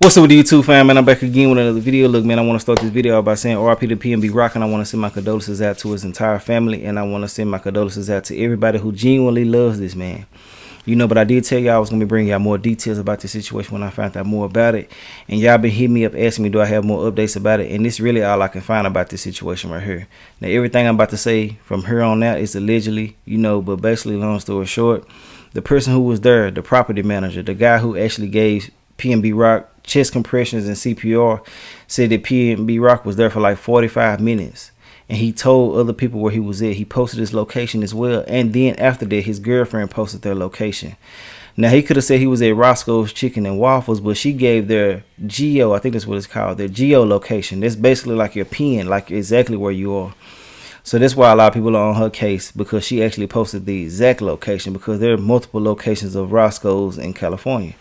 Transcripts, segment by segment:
What's up with YouTube fam, man? I'm back again with another video. Look, man, I want to start this video out by saying RIP to PNB Rock, and I want to send my condolences out to his entire family, and I want to send my condolences out to everybody who genuinely loves this man. You know, but I did tell y'all I was going to be bringing y'all more details about the situation when I found out more about it, and y'all been hitting me up asking me do I have more updates about it, and this really all I can find about this situation right here. Now, everything I'm about to say from here on out is allegedly, you know, but basically, long story short, the person who was there, the property manager, the guy who actually gave PNB Rock chest compressions and CPR, said that PNB Rock was there for like 45 minutes, and he told other people where he was at. He posted his location as well, and then after that his girlfriend posted their location. Now, he could have said he was at Roscoe's Chicken and Waffles, but she gave their geo, I think that's what it's called, their geo location. That's basically like your pin, like exactly where you are. So that's why a lot of people are on her case, because she actually posted the exact location, because there are multiple locations of Roscoe's in California.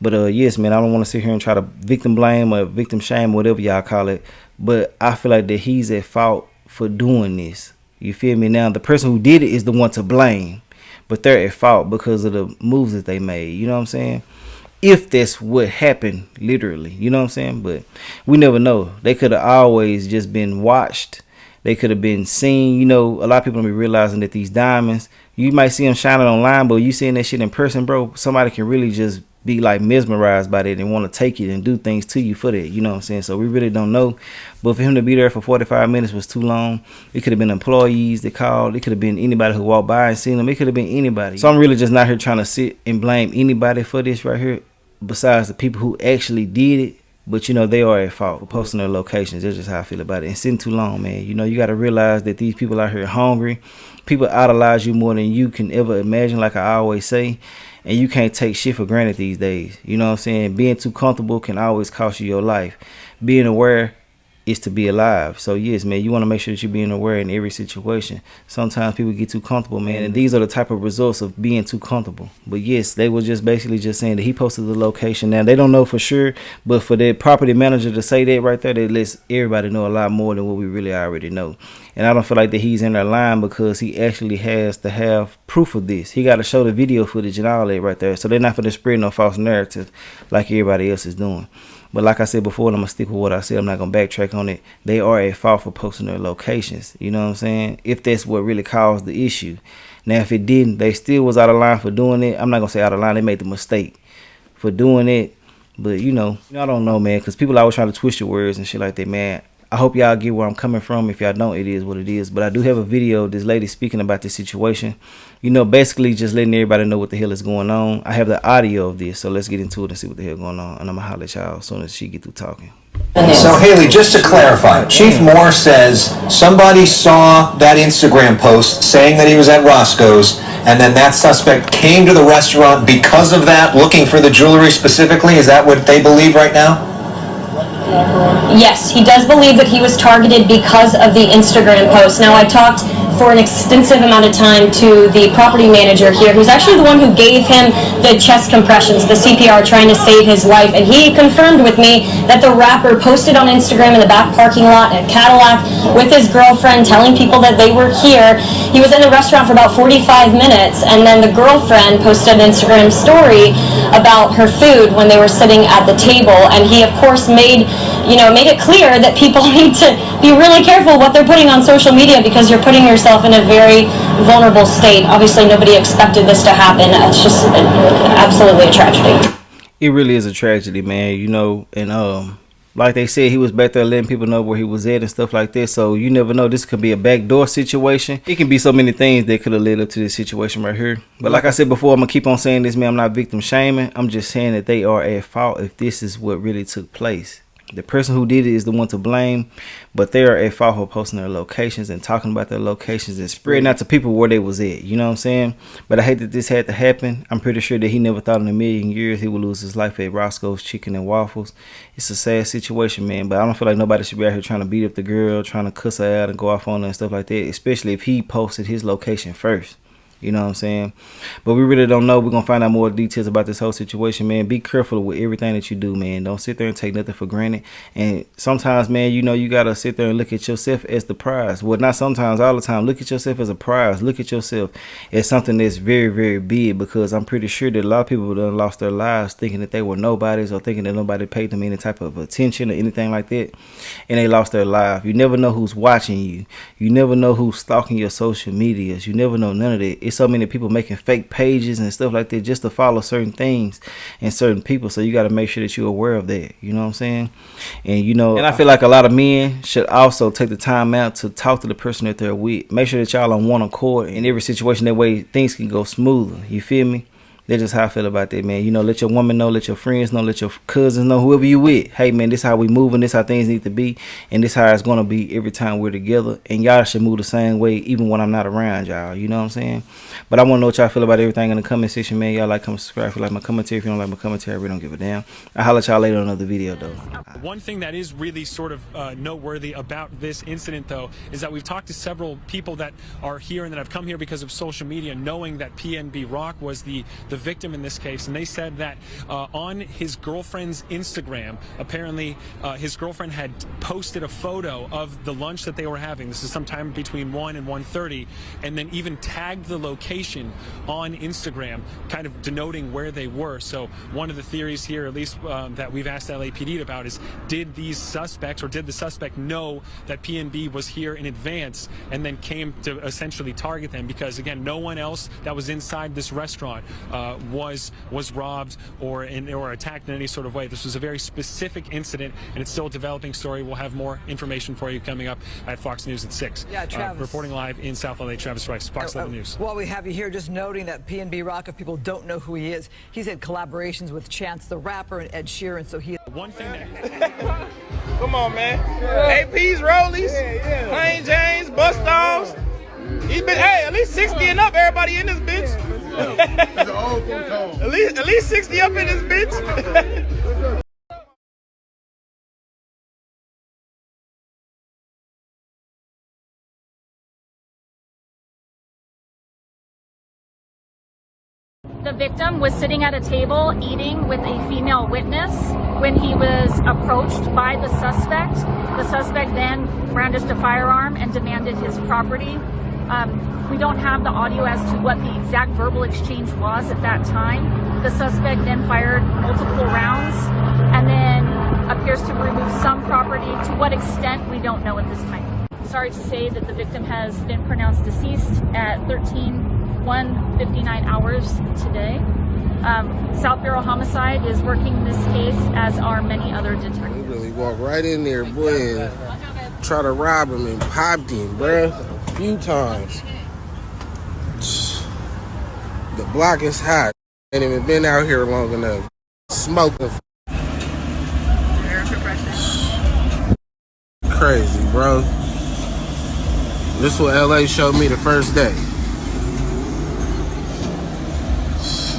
But yes, man, I don't want to sit here and try to victim blame or victim shame, whatever y'all call it. But I feel like that he's at fault for doing this. You feel me? Now, the person who did it is the one to blame, but they're at fault because of the moves that they made. You know what I'm saying? If that's what happened, literally. You know what I'm saying? But we never know. They could have always just been watched. They could have been seen. You know, a lot of people don't be realizing that these diamonds, you might see them shining online, but you seeing that shit in person, bro, somebody can really just be like mesmerized by that and want to take it and do things to you for that. You know what I'm saying? So we really don't know. But for him to be there for 45 minutes was too long. It could have been employees that called. It could have been anybody who walked by and seen them. It could have been anybody. So I'm really just not here trying to sit and blame anybody for this right here, besides the people who actually did it. But, you know, they are at fault for posting their locations. That's just how I feel about it. And sitting too long, man. You know, you got to realize that these people out here hungry. People idolize you more than you can ever imagine, like I always say. And you can't take shit for granted these days. You know what I'm saying? Being too comfortable can always cost you your life. Being aware is to be alive. So yes, man, you want to make sure that you're being aware in every situation. Sometimes people get too comfortable, man, and these are the type of results of being too comfortable. But yes, they were just basically just saying that he posted the location. Now, they don't know for sure, but for their property manager to say that right there, that lets everybody know a lot more than what we really already know. And I don't feel like that he's in their line, because he actually has to have proof of this. He got to show the video footage and all that right there. So they're not going to spread no false narrative like everybody else is doing. But like I said before, and I'm going to stick with what I said, I'm not going to backtrack on it. They are at fault for posting their locations. You know what I'm saying? If that's what really caused the issue. Now, if it didn't, they still was out of line for doing it. I'm not going to say out of line. They made the mistake for doing it. But, you know, I don't know, man, because people always try to twist your words and shit like that, man. I hope y'all get where I'm coming from. If y'all don't, it is what it is. But I do have a video of this lady speaking about this situation. You know, basically just letting everybody know what the hell is going on. I have the audio of this, so let's get into it and see what the hell going on. And I'm going to holler at y'all as soon as she get through talking. So, Haley, just to clarify, Chief Moore says somebody saw that Instagram post saying that he was at Roscoe's, and then that suspect came to the restaurant because of that, looking for the jewelry specifically. Is that what they believe right now? Yes, he does believe that he was targeted because of the Instagram post. Now, I talked for an extensive amount of time to the property manager here, who's actually the one who gave him the chest compressions, the CPR, trying to save his life. And he confirmed with me that the rapper posted on Instagram in the back parking lot at Cadillac with his girlfriend, telling people that they were here. He was in the restaurant for about 45 minutes, and then the girlfriend posted an Instagram story about her food when they were sitting at the table. And he, of course, made it clear that people need to be really careful what they're putting on social media, because you're putting yourself in a very vulnerable state. Obviously, nobody expected this to happen. It's just absolutely a tragedy. It really is a tragedy, man. You know, and like they said, he was back there letting people know where he was at and stuff like that. So you never know. This could be a backdoor situation. It can be so many things that could have led up to this situation right here. But like I said before, I'm going to keep on saying this, man. I'm not victim shaming. I'm just saying that they are at fault if this is what really took place. The person who did it is the one to blame, but they are at fault for posting their locations and talking about their locations and spreading out to people where they was at. You know what I'm saying? But I hate that this had to happen. I'm pretty sure that he never thought in a million years he would lose his life at Roscoe's Chicken and Waffles. It's a sad situation, man, but I don't feel like nobody should be out here trying to beat up the girl, trying to cuss her out and go off on her and stuff like that, especially if he posted his location first. You know what I'm saying? But we really don't know. We're going to find out more details about this whole situation, man. Be careful with everything that you do, man. Don't sit there and take nothing for granted. And sometimes, man, you know, you got to sit there and look at yourself as the prize. Well, not sometimes, all the time. Look at yourself as a prize. Look at yourself as something that's very, very big, because I'm pretty sure that a lot of people done lost their lives thinking that they were nobodies, or thinking that nobody paid them any type of attention or anything like that, and they lost their life. You never know who's watching you. You never know who's stalking your social medias. You never know none of that. It's so many people making fake pages and stuff like that just to follow certain things and certain people. So you got to make sure that you're aware of that. You know what I'm saying? And you know, and I feel like a lot of men should also take the time out to talk to the person that they're with. Make sure that y'all on one accord in every situation. That way things can go smoother. You feel me? That's just how I feel about that, man. You know, let your woman know, let your friends know, let your cousins know, whoever you with. Hey, man, this how we moving, this how things need to be, and this how it's going to be every time we're together. And y'all should move the same way even when I'm not around y'all. You know what I'm saying? But I want to know what y'all feel about everything in the comment section, man. Y'all like, comment, subscribe if you like my commentary. If you don't like my commentary, I really don't give a damn. I'll holler at y'all later on another video, though. One thing that is really sort of noteworthy about this incident, though, is that we've talked to several people that are here and that have come here because of social media, knowing that PNB Rock was the victim in this case. And they said that on his girlfriend's Instagram, apparently his girlfriend had posted a photo of the lunch that they were having. This is sometime between 1 and 1:30, and then even tagged the location on Instagram, kind of denoting where they were. So one of the theories here, at least that we've asked LAPD about, is did these suspects, or did the suspect know that PNB was here in advance and then came to essentially target them? Because again, no one else that was inside this restaurant was robbed or attacked in any sort of way. This was a very specific incident, and it's still a developing story. We'll have more information for you coming up at Fox News at 6. Yeah, Travis. Reporting live in South LA, Travis Rice, Fox 11 News. While we have you here, just noting that PNB Rock, if people don't know who he is, he's had collaborations with Chance the Rapper and Ed Sheeran, so he... One thing that... Come on, man. AP's, Rollies, Plain James, Bust Downs. He's been, hey, at least 60 and up, everybody in this bitch. at least 60 up in this bitch. The victim was sitting at a table eating with a female witness when he was approached by the suspect. The suspect then brandished a firearm and demanded his property. We don't have the audio as to what the exact verbal exchange was at that time. The suspect then fired multiple rounds and then appears to remove some property. To what extent, we don't know at this time. Sorry to say that the victim has been pronounced deceased at 13:59 hours today. South Bureau Homicide is working this case, as are many other detectives. We really walked right in there, boy, and try to rob him and popped him, bruh, a few times. The block is hot. Ain't even been out here long enough. Smoking. Crazy, bro. This is what LA showed me the first day.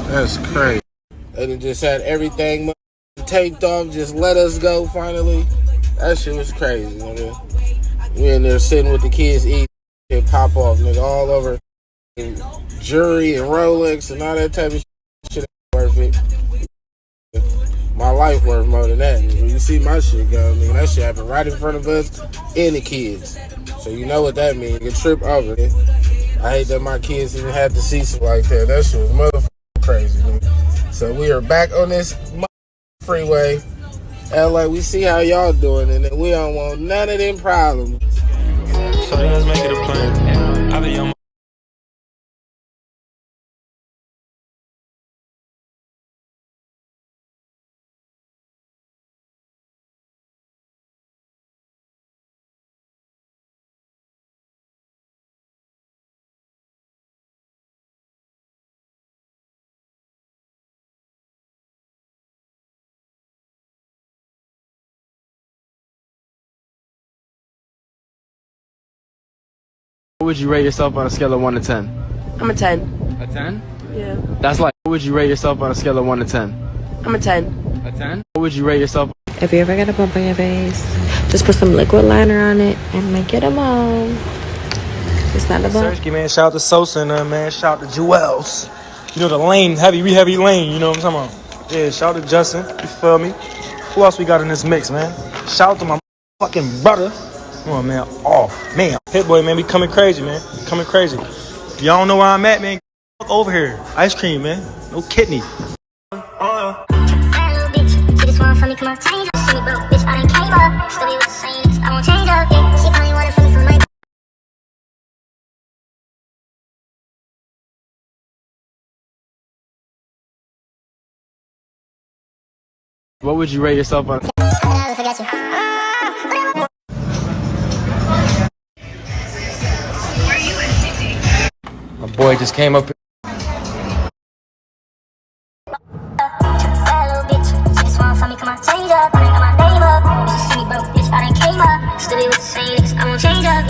That's crazy. They done just had everything taped off, just let us go finally. That shit was crazy, nigga. We in there sitting with the kids eating and pop off, nigga, all over. And Jury and Rolex and all that type of shit ain't worth it. My life worth more than that, nigga. You see my shit go, nigga. That shit happened right in front of us and the kids. So you know what that means. You trip over it. I hate that my kids even had to see something like that. That shit was motherfucking crazy, man. So we are back on this freeway. LA, we see how y'all doing, and we don't want none of them problems. So let's make it a plan. I be on What would you rate yourself on a scale of 1 to 10? I'm a 10. A 10? Yeah. That's like, what would you rate yourself on a scale of 1 to 10? I'm a 10. A 10? What would you rate yourself? If you ever got a bump on your face, just put some liquid liner on it and make it a mole. It's not about. Sersky, man. Shout out to Sosa and man. Shout out to Jewels. You know the lane, heavy lane. You know what I'm talking about? Yeah. Shout out to Justin. You feel me? Who else we got in this mix, man? Shout out to my fucking brother. Come on, man. Oh man, Hit Boy, man. We coming crazy, man. Coming crazy. If y'all don't know where I'm at, man, fuck over here. Ice cream, man. No kidney. What would you rate yourself on? My boy just came up. Change up, I got my name up. You see me broke, bitch, I done came up. Still be with the same niggas, I won't change up.